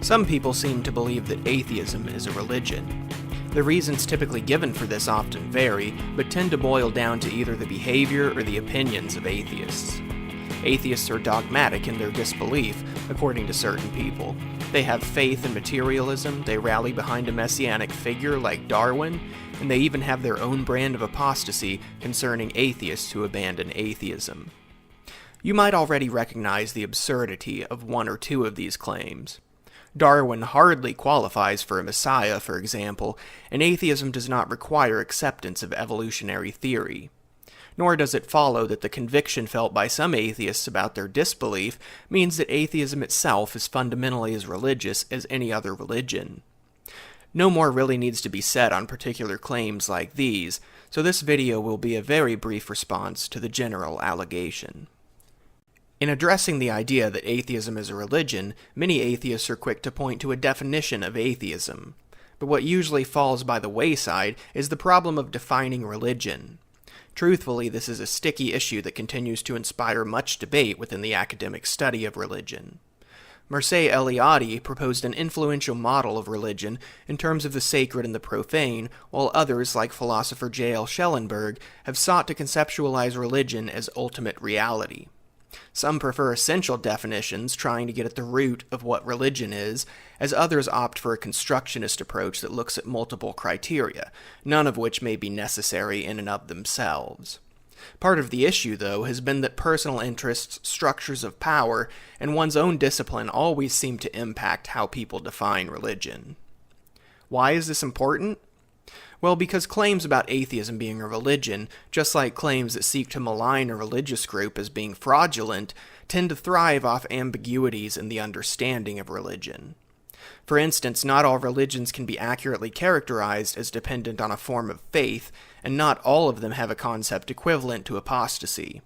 Some people seem to believe that atheism is a religion. The reasons typically given for this often vary, but tend to boil down to either the behavior or the opinions of atheists. Atheists are dogmatic in their disbelief, according to certain people. They have faith in materialism, they rally behind a messianic figure like Darwin, and they even have their own brand of apostasy concerning atheists who abandon atheism. You might already recognize the absurdity of one or two of these claims. Darwin hardly qualifies for a messiah, for example, and atheism does not require acceptance of evolutionary theory. Nor does it follow that the conviction felt by some atheists about their disbelief means that atheism itself is fundamentally as religious as any other religion. No more really needs to be said on particular claims like these, so this video will be a very brief response to the general allegation. In addressing the idea that atheism is a religion, many atheists are quick to point to a definition of atheism. But what usually falls by the wayside is the problem of defining religion. Truthfully, this is a sticky issue that continues to inspire much debate within the academic study of religion. Mircea Eliade proposed an influential model of religion in terms of the sacred and the profane, while others, like philosopher J.L. Schellenberg, have sought to conceptualize religion as ultimate reality. Some prefer essential definitions, trying to get at the root of what religion is, as others opt for a constructionist approach that looks at multiple criteria, none of which may be necessary in and of themselves. Part of the issue, though, has been that personal interests, structures of power, and one's own discipline always seem to impact how people define religion. Why is this important? Well, because claims about atheism being a religion, just like claims that seek to malign a religious group as being fraudulent, tend to thrive off ambiguities in the understanding of religion. For instance, not all religions can be accurately characterized as dependent on a form of faith, and not all of them have a concept equivalent to apostasy.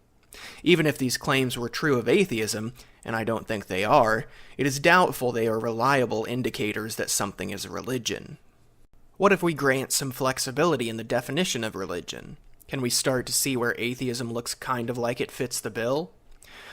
Even if these claims were true of atheism, and I don't think they are, it is doubtful they are reliable indicators that something is a religion. What if we grant some flexibility in the definition of religion? Can we start to see where atheism looks kind of like it fits the bill?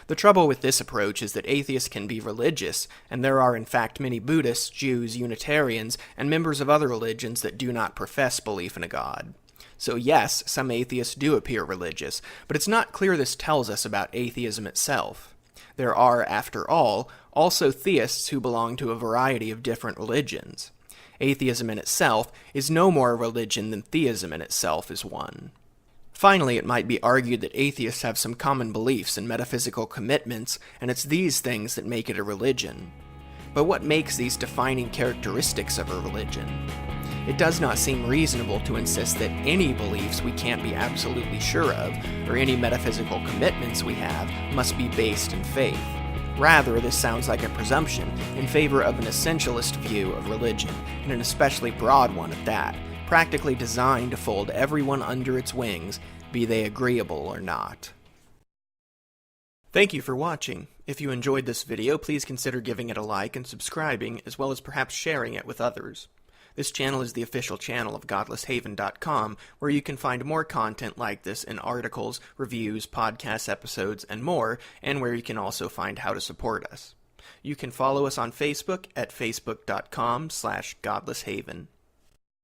The trouble with this approach is that atheists can be religious, and there are in fact many Buddhists, Jews, Unitarians, and members of other religions that do not profess belief in a god. So yes, some atheists do appear religious, but it's not clear this tells us about atheism itself. There are, after all, also theists who belong to a variety of different religions. Atheism in itself is no more a religion than theism in itself is one. Finally, it might be argued that atheists have some common beliefs and metaphysical commitments, and it's these things that make it a religion. But what makes these defining characteristics of a religion? It does not seem reasonable to insist that any beliefs we can't be absolutely sure of, or any metaphysical commitments we have, must be based in faith. Rather, this sounds like a presumption in favor of an essentialist view of religion, and an especially broad one at that, practically designed to fold everyone under its wings, be they agreeable or not. Thank you for watching. If you enjoyed this video, please consider giving it a like and subscribing, as well as perhaps sharing it with others. This channel is the official channel of godlesshaven.com, where you can find more content like this in articles, reviews, podcast episodes, and more, and where you can also find how to support us. You can follow us on Facebook at facebook.com/godlesshaven.